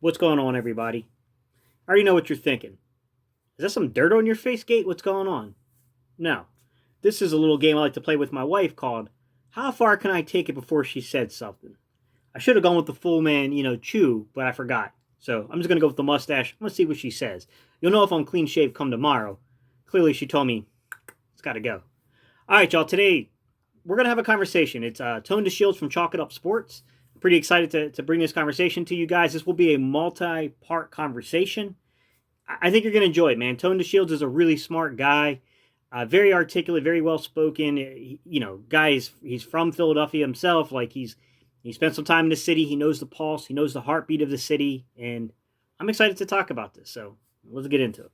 What's going on, everybody? I already know what you're thinking. Is that some dirt on your face, Gate? What's going on? No. This is a little game I like to play with my wife called How Far Can I Take It Before She Said Something? I should have gone with the full man, chew, but I forgot. So I'm just going to go with the mustache. I'm going to see what she says. You'll know if I'm clean shaved come tomorrow. Clearly, she told me it's got to go. All right, y'all. Today, we're going to have a conversation. It's Tone Deshields from Chalk It Up Sports. Pretty excited to bring this conversation to you guys. This will be a multi-part conversation. I think you're going to enjoy it, man. Tone Deshields is a really smart guy, very articulate, very well spoken. Guys, he's from Philadelphia himself. Like he spent some time in the city. He knows the pulse. He knows the heartbeat of the city, and I'm excited to talk about this. So let's get into it.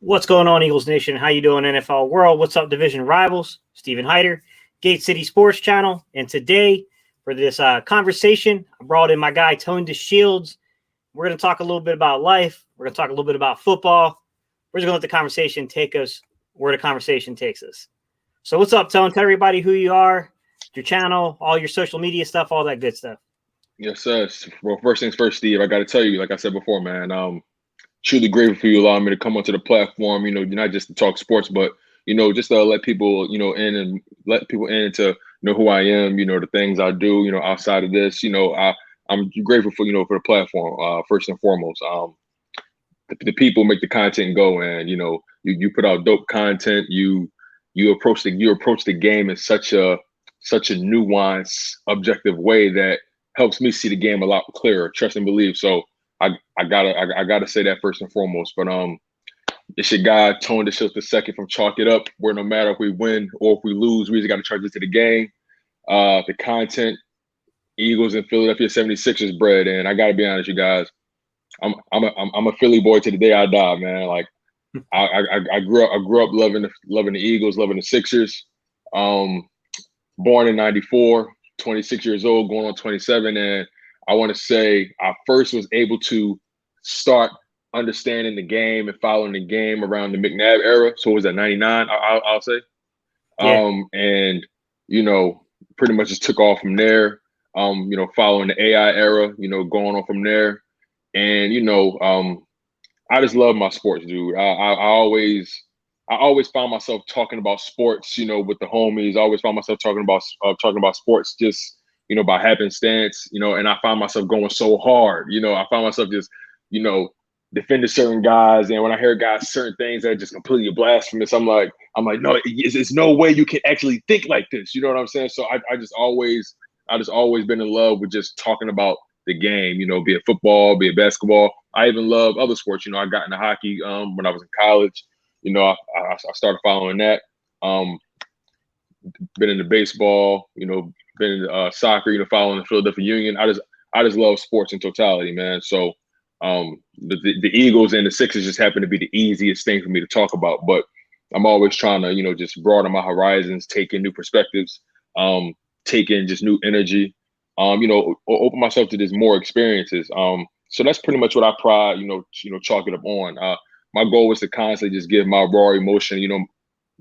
What's going on, Eagles Nation? How you doing, NFL world? What's up, division rivals? Steven Heitter, Gate City Sports Channel, and today for this conversation, I brought in my guy Tone Deshields. We're going to talk a little bit about life. We're going to talk a little bit about football. We're just going to let the conversation take us where the conversation takes us. So what's up, Tone? Tell everybody who you are, your channel, all your social media stuff, all that good stuff. Yes, sir. Well, first things first, Steve. I got to tell you, like I said before, man, truly grateful for you allowing me to come onto the platform. Not just to talk sports, but just to let people, in and let people in to know who I am. The things I do. Outside of this, I'm grateful for for the platform. First and foremost, the people make the content go, and you put out dope content. You approach the game in such a nuanced, objective way that helps me see the game a lot clearer. Trust and believe. So I gotta say that first and foremost. But it's your guy Tone Deshields the second from Chalk It Up, where no matter if we win or if we lose, we just got to charge it to the game. The content, Eagles and Philadelphia 76ers bred, and I gotta be honest, you guys, I'm a Philly boy to the day I die, man. Like I grew up loving the Eagles, loving the Sixers. Um, Born in '94, 26 years old, going on 27, and I want to say I first was able to start understanding the game and following the game around the McNabb era. So it was at '99, I'll say, Yeah. and pretty much just took off from there. Following the AI era, going on from there, and I just love my sports, dude. I always found myself talking about sports, with the homies. I always found myself talking about sports just, by happenstance, and I found myself going so hard. I found myself just, you know, defending certain guys, and when I hear guys certain things that are just completely blasphemous, I'm like, no, it's no way you can actually think like this. You know what I'm saying? So I just always been in love with just talking about the game, be it football, be it basketball. I even love other sports. I got into hockey when I was in college. I started following that. Um, Been into baseball. Been into soccer. Following the Philadelphia Union. I just love sports in totality, man. So the Eagles and the Sixers just happen to be the easiest thing for me to talk about. But I'm always trying to just broaden my horizons, take in new perspectives, take in just new energy. Open myself to just more experiences. So that's pretty much what I pride, chalk it up on. My goal was to constantly just give my raw emotion,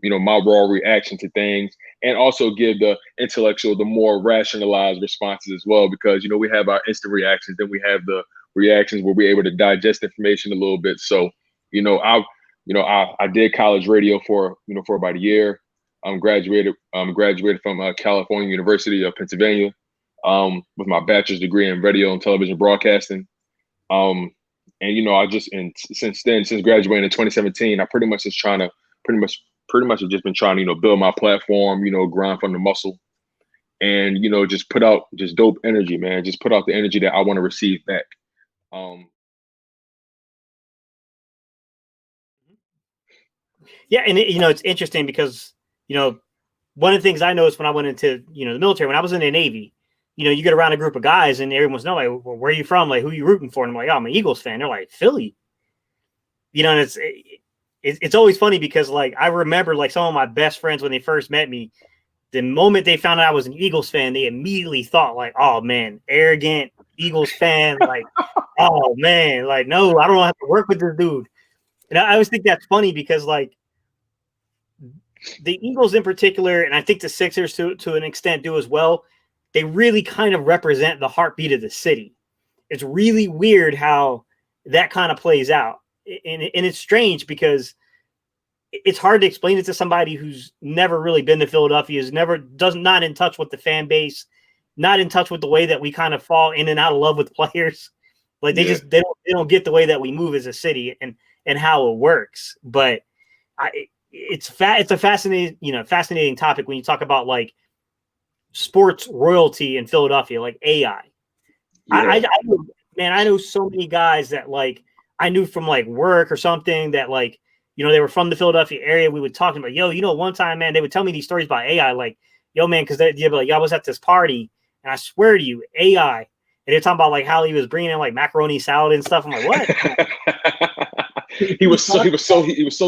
my raw reaction to things, and also give the intellectual, the more rationalized responses as well. Because we have our instant reactions, then we have the reactions where we're able to digest information a little bit. So, I did college radio for about a year. Graduated from California University of Pennsylvania with my bachelor's degree in radio and television broadcasting. And since then, since graduating in 2017, I pretty much have just been trying to build my platform, grind from the muscle, and just put out just dope energy, man. Just put out the energy that I want to receive back. Um, Yeah, and it's interesting because one of the things I noticed when I went into the military, when I was in the Navy, you get around a group of guys and everyone's like, well, where are you from? Like, who are you rooting for? And I'm like, oh, I'm an Eagles fan. They're like, Philly. And it's always funny because like I remember like some of my best friends when they first met me, the moment they found out I was an Eagles fan, they immediately thought like, oh man, arrogant Eagles fan, like, oh man, like no, I don't have to work with this dude. And I always think that's funny because like the Eagles in particular, and I think the Sixers to an extent do as well, they really kind of represent the heartbeat of the city. it's really weird how that kind of plays out. And it's strange because it's hard to explain it to somebody who's never really been to Philadelphia, is not in touch with the fan base, not in touch with the way that we kind of fall in and out of love with players. Like they don't get the way that we move as a city and how it works. But it's a fascinating topic when you talk about like sports royalty in Philadelphia, like AI. Yeah. I know so many guys that like I knew from like work or something that like, they were from the Philadelphia area. We would talk about, one time, man, they would tell me these stories about AI, like, yo, man, because they'd be like, I was at this party, and I swear to you, AI, and they're talking about like how he was bringing in like macaroni salad and stuff. I'm like, what? he was so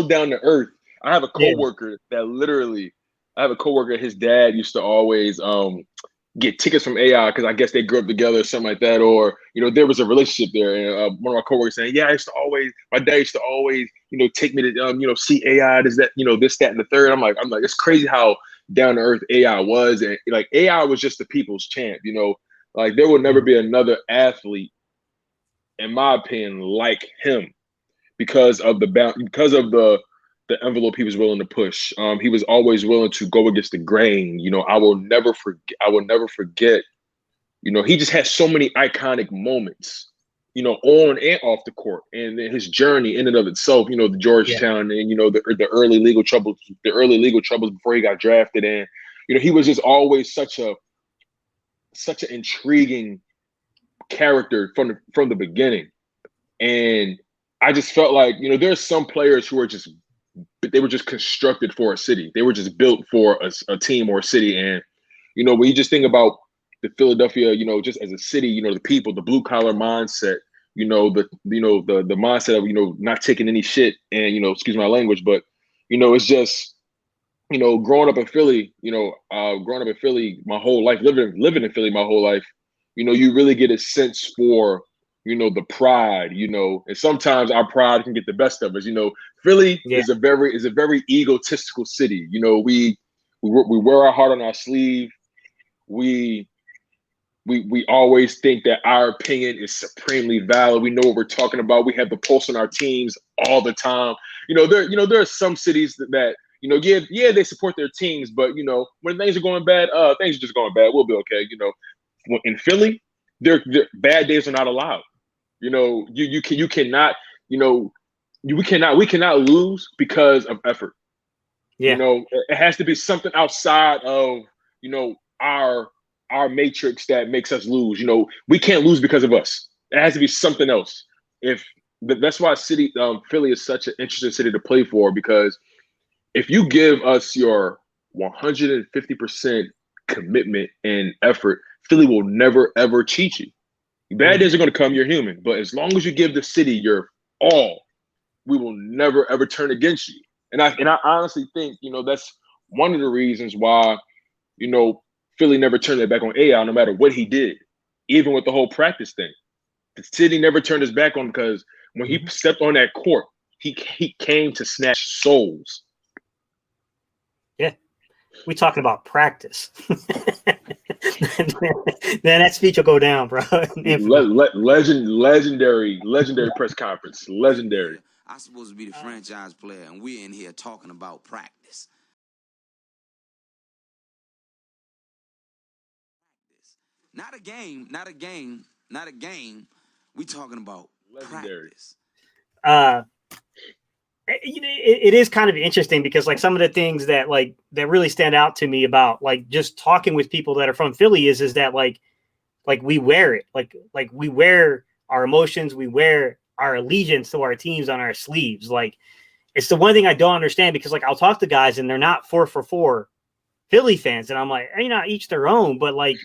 down to earth. I have a coworker that literally, his dad used to always get tickets from AI because I guess they grew up together or something like that, or there was a relationship there. And one of my coworkers saying, "Yeah, my dad used to always, take me to see AI. This, that, this, that, and the third." I'm like, it's crazy how down to earth AI was, and like AI was just the people's champ. Like there will never be another athlete, in my opinion, like him because of the envelope he was willing to push. He was always willing to go against the grain. I will never forget. He just had so many iconic moments, on and off the court, and his journey in and of itself. The Georgetown and the early legal troubles before he got drafted, and he was just always such an intriguing character from the beginning, and I just felt like there's some players who are just. But they were just constructed for a city. They were just built for a team or a city. And, when you just think about the Philadelphia, just as a city, the people, the blue collar mindset, the mindset of, not taking any shit and, excuse my language, but, it's just, growing up in Philly, my whole life, living in Philly my whole life, you really get a sense for, the pride, and sometimes our pride can get the best of us. Philly is a very egotistical city. We wear our heart on our sleeve. We always think that our opinion is supremely valid. We know what we're talking about. We have the pulse on our teams all the time. There are some cities that they support their teams, but when things are going bad, things are just going bad. We'll be okay. In Philly, their bad days are not allowed. We cannot lose because of effort. Yeah. It has to be something outside of, our matrix that makes us lose. We can't lose because of us. It has to be something else. That's why Philly is such an interesting city to play for, because if you give us your 150% commitment and effort, Philly will never, ever cheat you. Bad days are going to come. You're human. But as long as you give the city your all, we will never, ever turn against you. And I honestly think, that's one of the reasons why, Philly never turned their back on AI no matter what he did, even with the whole practice thing. The city never turned his back on him because when he stepped on that court, he came to snatch souls. Yeah. We talking about practice. Man, that speech will go down, bro. Legendary press conference. Legendary. I'm supposed to be the franchise player, and we're in here talking about practice. Not a game. We talking about legendary. Practice. It is kind of interesting because like some of the things that really stand out to me about like just talking with people that are from Philly is that like we wear it, like we wear our emotions, we wear our allegiance to our teams on our sleeves. Like it's the one thing I don't understand, because like I'll talk to guys and they're not 4-for-4 Philly fans, and I'm like, each their own, but like,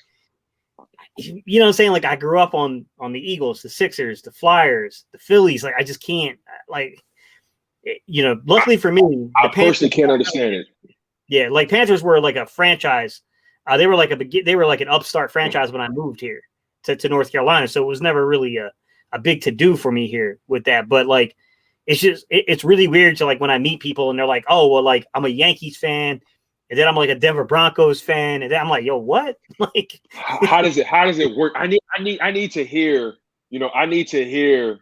what I'm saying? Like I grew up on the Eagles, the Sixers, the Flyers, the Phillies. Like I just can't luckily for me, I personally can't understand it. Yeah, like Panthers were like a franchise. They were like an upstart franchise when I moved here to North Carolina. So it was never really a big to do for me here with that. But like, it's really weird to like when I meet people and they're like, oh, well, like I'm a Yankees fan, and then I'm like a Denver Broncos fan, and then I'm like, yo, what? Like, how does it work? I need to hear I need to hear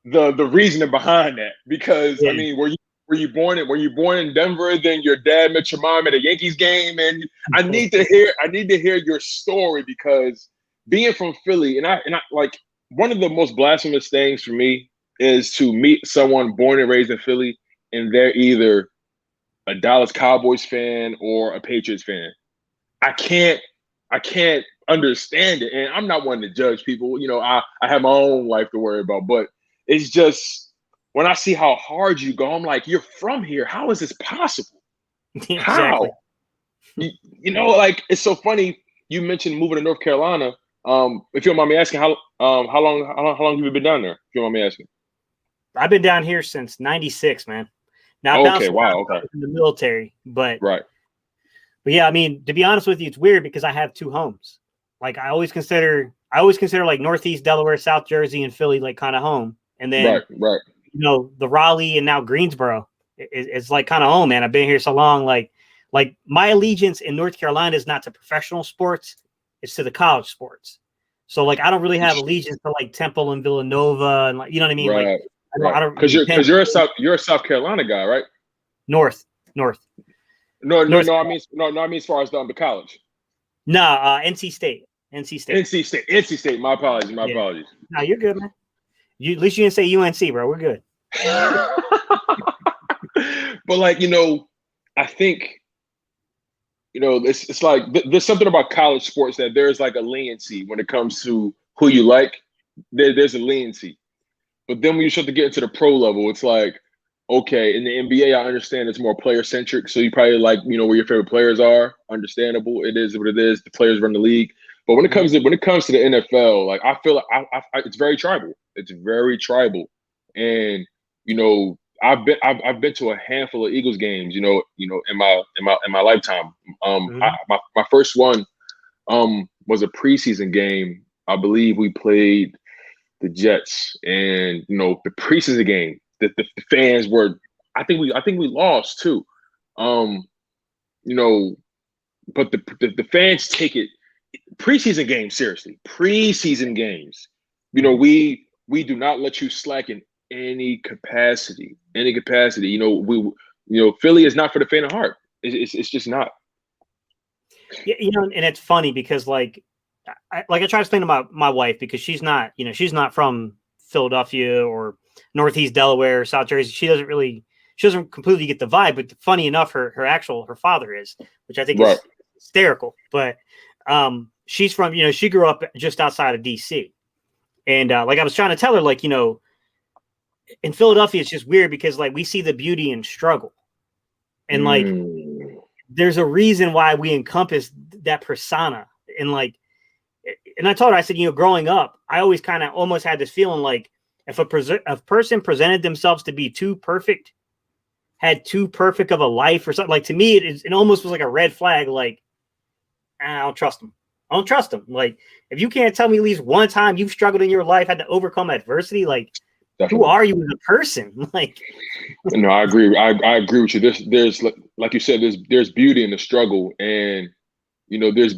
the reasoning behind that, because I mean, were you born in Denver? Then your dad met your mom at a Yankees game, and I need to hear your story, because being from Philly, and I like, one of the most blasphemous things for me is to meet someone born and raised in Philly, and they're either a Dallas Cowboys fan or a Patriots fan. I can't understand it, and I'm not one to judge people. I have my own life to worry about, but it's just, when I see how hard you go, I'm like, you're from here. How is this possible? Exactly. How? Like, it's so funny. You mentioned moving to North Carolina. If you don't mind me asking, how long have you been down there? If you don't mind me asking. I've been down here since '96, man. Now I bounced around in the military, but yeah, I mean, to be honest with you, it's weird because I have two homes. Like, I always consider like Northeast Delaware, South Jersey, and Philly like kind of home, and then the Raleigh and now Greensboro is like kind of home, man. I've been here so long. Like my allegiance in North Carolina is not to professional sports; it's to the college sports. So like, I don't really have allegiance to like Temple and Villanova, and like, you know what I mean? Right. Like, I don't, because you're a South Carolina guy, right? North. No, I mean as far as the college. No, NC State. NC State. My apologies. No, you're good, man. At least you didn't say UNC, bro. We're good. But like, I think, it's like there's something about college sports that there's like a leniency when it comes to who you like. There's a leniency. But then when you start to get into the pro level, it's like, okay, in the NBA, I understand it's more player centric. So you probably like, where your favorite players are. Understandable. It is what it is. The players run the league. But when it comes to the NFL, like, I feel like it's very tribal. It's very tribal. And I've been to a handful of Eagles games. In my lifetime. My first one was a preseason game. I believe we played the Jets, and the preseason game, the fans were, I think we lost too, but the fans take it, preseason games, seriously. Preseason games, we do not let you slack in any capacity. Philly is not for the faint of heart. It's just not. Yeah, and it's funny because I try to explain to my wife, because she's not from Philadelphia or Northeast Delaware or South Jersey. She doesn't completely get the vibe, but funny enough, her father is, which I think is hysterical. But she's from, she grew up just outside of DC. And like I was trying to tell her, like, in Philadelphia, it's just weird because like we see the beauty in struggle. And like there's a reason why we encompass that persona. And I told her, I said, growing up, I always kind of almost had this feeling like if a person presented themselves to be too perfect, had too perfect of a life or something, like, to me, it almost was like a red flag. Like, I don't trust them. Like, if you can't tell me at least one time you've struggled in your life, had to overcome adversity, like, definitely. Who are you as a person? Like, no, I agree. I agree with you. There's like you said, there's beauty in the struggle, and there's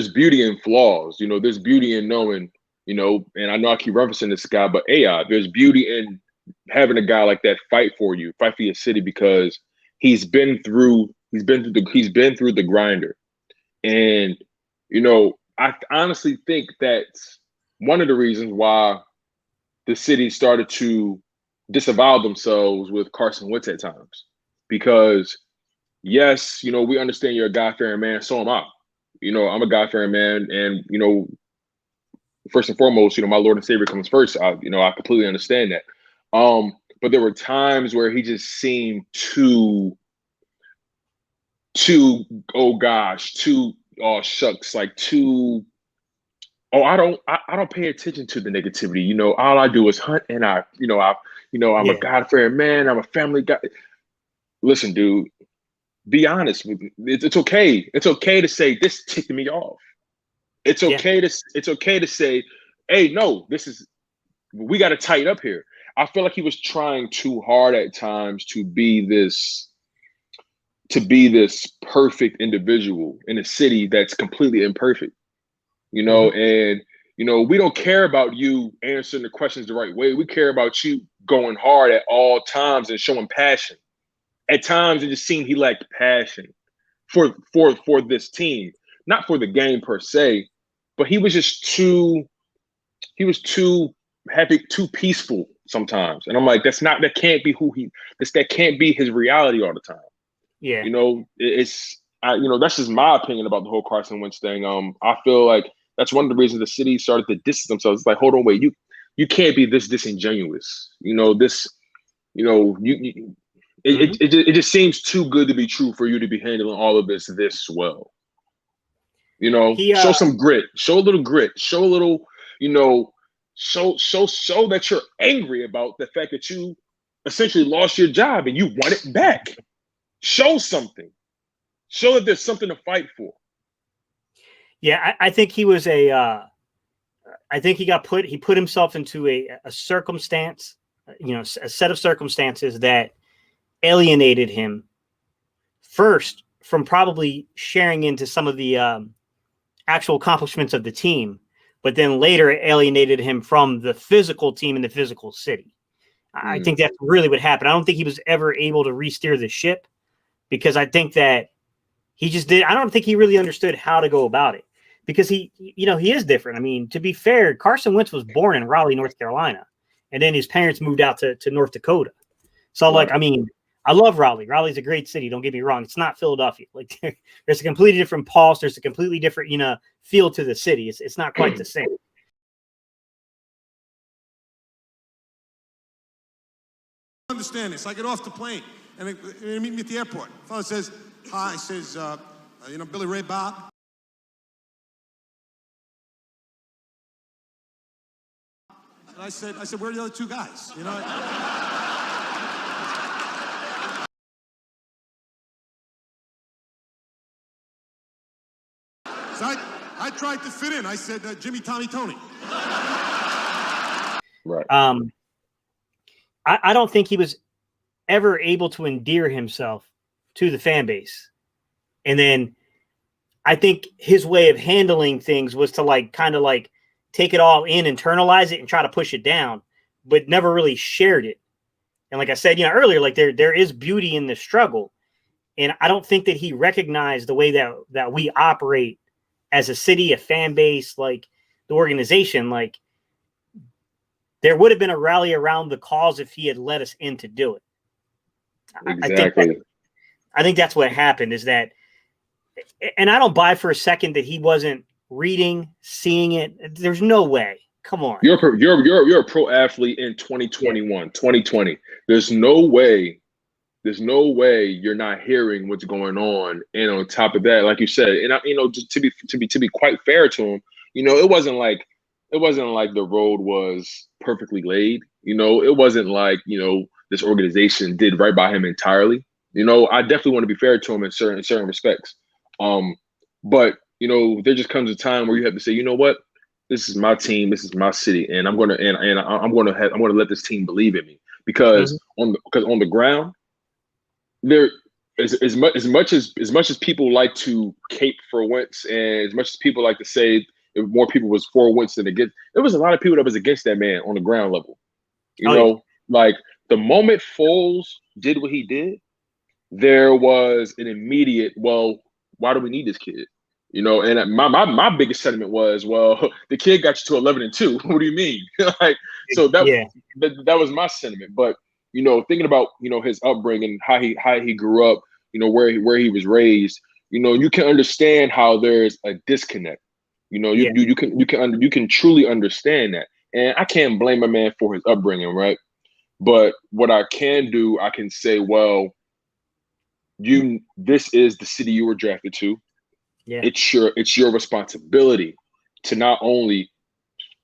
beauty in flaws. There's beauty in knowing, and I know I keep referencing this guy, but there's beauty in having a guy like that fight for your city, because he's been through the grinder. And I honestly think that's one of the reasons why the city started to disavow themselves with Carson Wentz at times, because yes, we understand you're a God-fearing man. So am I. I'm a God-fearing man, and first and foremost, my Lord and Savior comes first. I completely understand that. But there were times where he just seemed too oh gosh, too oh shucks, like too. Oh, I don't pay attention to the negativity. All I do is hunt, and I'm a God-fearing man. I'm a family guy. Listen, dude. Be honest with me. It's okay. It's okay to say this ticked me off. It's okay to say, hey, no, we got to tighten up here. I feel like he was trying too hard at times to be this perfect individual in a city that's completely imperfect. And We don't care about you answering the questions the right way. We care about you going hard at all times and showing passion. At times, it just seemed he lacked passion for this team, not for the game per se, but he was just too happy, too peaceful sometimes. And I'm like, that can't be that can't be his reality all the time. Yeah. That's just my opinion about the whole Carson Wentz thing. I feel like that's one of the reasons the city started to distance themselves. It's like, hold on, wait, you can't be this disingenuous. It just seems too good to be true for you to be handling all of this well. Show some grit, show a little grit, show a little, show that you're angry about the fact that you essentially lost your job and you want it back. Show something. Show that there's something to fight for. Yeah, I think he was I think he put himself into a circumstance, a set of circumstances that alienated him first from probably sharing into some of the actual accomplishments of the team, but then later it alienated him from the physical team in the physical city. I think that's really what happened. I don't think he was ever able to re-steer the ship because I think that he just did. I don't think he really understood how to go about it because he is different. I mean, to be fair, Carson Wentz was born in Raleigh, North Carolina, and then his parents moved out to North Dakota. So, right. I love Raleigh. Raleigh's a great city. Don't get me wrong. It's not Philadelphia. Like there's a completely different pulse. There's a completely different, feel to the city. It's not quite the same. Understand this. I get off the plane and they meet me at the airport. The fellow says, hi, says, Billy Ray Bob. And I said, where are the other two guys? So I tried to fit in. I said, Jimmy, Tommy, Tony. Right. I don't think he was ever able to endear himself to the fan base. And then I think his way of handling things was to kind of take it all in, internalize it, and try to push it down, but never really shared it. And like I said, earlier, there is beauty in the struggle. And I don't think that he recognized the way that we operate as a city, a fan base, the organization. There would have been a rally around the cause if he had let us in to do it. Exactly. I think that's what happened is that, and I don't buy for a second that he wasn't reading, seeing it. There's no way. Come on. You're a pro athlete in 2021, 2020. There's no way you're not hearing what's going on. And on top of that, like you said, and to be quite fair to him, it wasn't like the road was perfectly laid. It wasn't like, this organization did right by him entirely. I definitely want to be fair to him in certain respects. But there just comes a time where you have to say, you know what? This is my team. This is my city, and I'm gonna let this team believe in me because on the ground, there as much as people like to cape for Wentz, and as much as people like to say if more people was for Wentz than against, there was a lot of people that was against that man on the ground level. The moment Foles did what he did, there was an immediate, well, why do we need this kid? And my biggest sentiment was, well, the kid got you to 11-2. What do you mean? So that was my sentiment. But thinking about his upbringing, how he grew up, where he was raised, you can understand how there's a disconnect. You can truly understand that, and I can't blame a man for his upbringing, right? But what I can do, I can say, well, this is the city you were drafted to. Yeah. It's your responsibility to not only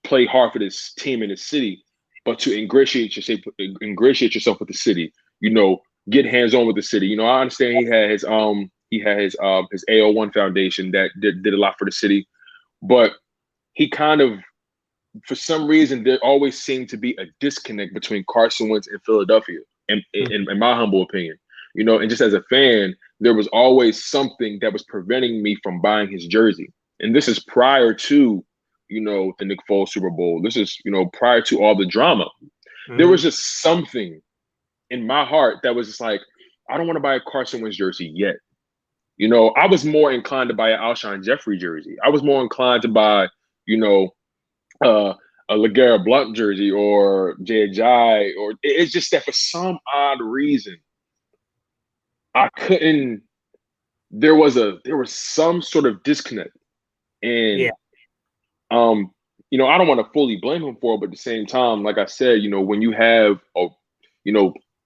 play hard for this team in the city, but to ingratiate yourself with the city. Get hands on with the city. I understand he had his AO1 foundation that did a lot for the city, but he kind of, for some reason, there always seemed to be a disconnect between Carson Wentz and Philadelphia, in my humble opinion. And just as a fan, there was always something that was preventing me from buying his jersey. And this is prior to the Nick Foles Super Bowl. This is, prior to all the drama. There was just something in my heart that was just like, I don't want to buy a Carson Wentz jersey yet. I was more inclined to buy an Alshon Jeffrey jersey. I was more inclined to buy, a LeGarrette Blount jersey or Jay Ajayi, or it's just that for some odd reason, I couldn't. There was some sort of disconnect, and I don't want to fully blame him for it, but at the same time, like I said, when you have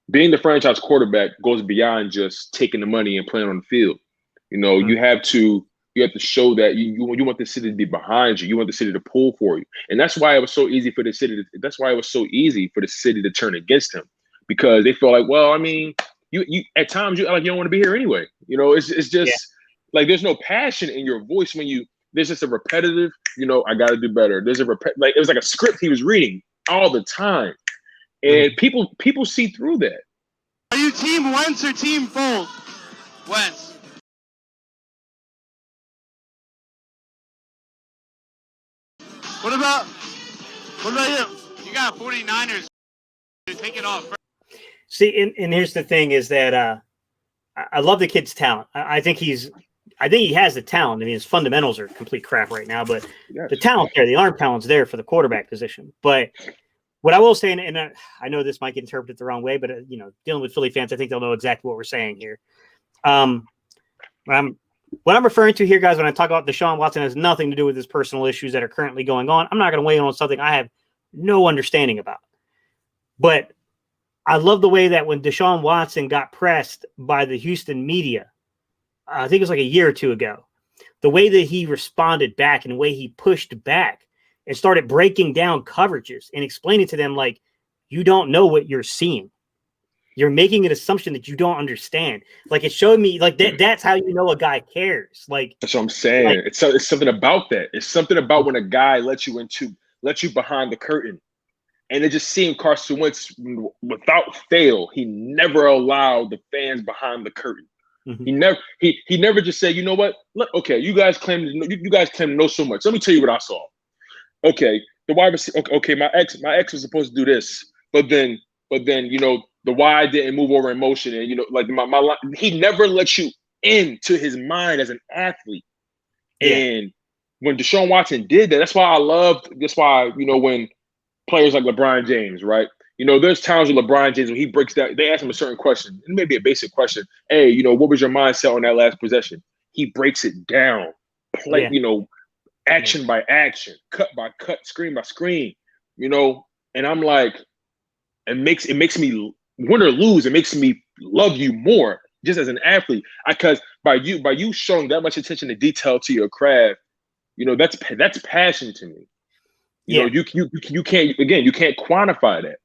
being the franchise quarterback goes beyond just taking the money and playing on the field. You have to show that you want the city to be behind you. You want the city to pull for you, and that's why it was so easy for the city. That's why it was so easy for the city to turn against him, because they feel like, well, I mean, you at times you don't want to be here anyway. It's just like there's no passion in your voice when there's just a repetitive. I got to do better. There's it was like a script he was reading all the time, and people see through that. Are you team Wentz or team Foles? Wentz. What about you? You got 49ers. Take it off. See, and here's the thing is that I love the kid's talent. I think he has the talent. I mean, his fundamentals are complete crap right now, but the talent there, the arm talent's there for the quarterback position. But what I will say, and I know this might get interpreted the wrong way, but dealing with Philly fans, I think they'll know exactly what we're saying here. What I'm referring to here, guys, when I talk about Deshaun Watson, has nothing to do with his personal issues that are currently going on. I'm not going to weigh in on something I have no understanding about. But I love the way that when Deshaun Watson got pressed by the Houston media, I think it was like a year or two ago, the way that he responded back and the way he pushed back and started breaking down coverages and explaining to them, like, you don't know what you're seeing. You're making an assumption that you don't understand. Like, it showed me, like, that's how you know a guy cares. Like, that's what I'm saying. Like, it's something about that. It's something about when a guy lets you behind the curtain. And it just seemed Carson Wentz, without fail, he never allowed the fans behind the curtain. He never just said, you know what? Okay, you guys claim to know so much. Let me tell you what I saw. Okay, the wide receiver. Okay, my ex was supposed to do this, but then the wide didn't move over in motion, and like my line, he never lets you into his mind as an athlete. And when Deshaun Watson did that, that's why when players like LeBron James, right? There's times with LeBron James when he breaks down, they ask him a certain question. It may be a basic question. Hey, what was your mindset on that last possession? He breaks it down, action by action, cut by cut, screen by screen, and I'm like, it makes me win or lose, it makes me love you more just as an athlete. Because by you showing that much attention to detail to your craft, that's passion to me. You can't quantify that.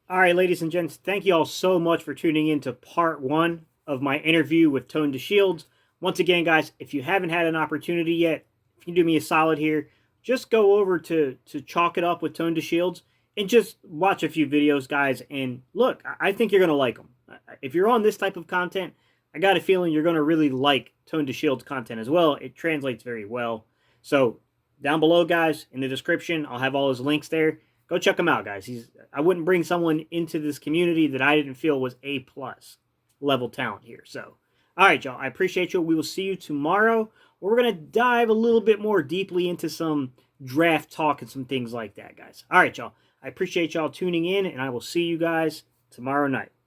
All right, ladies and gents, thank you all so much for tuning in to part 1 of my interview with Tone Deshields. Once again, guys, if you haven't had an opportunity yet, if you do me a solid here, just go over to Chalk It Up with Tone Deshields and just watch a few videos, guys. And look, I think you're going to like them. If you're on this type of content, I got a feeling you're going to really like Tone Deshields' content as well. It translates very well. So down below, guys, in the description, I'll have all his links there. Go check him out, guys. I wouldn't bring someone into this community that I didn't feel was A+ level talent here. So, all right, y'all. I appreciate you. We will see you tomorrow. We're going to dive a little bit more deeply into some draft talk and some things like that, guys. All right, y'all. I appreciate y'all tuning in, and I will see you guys tomorrow night.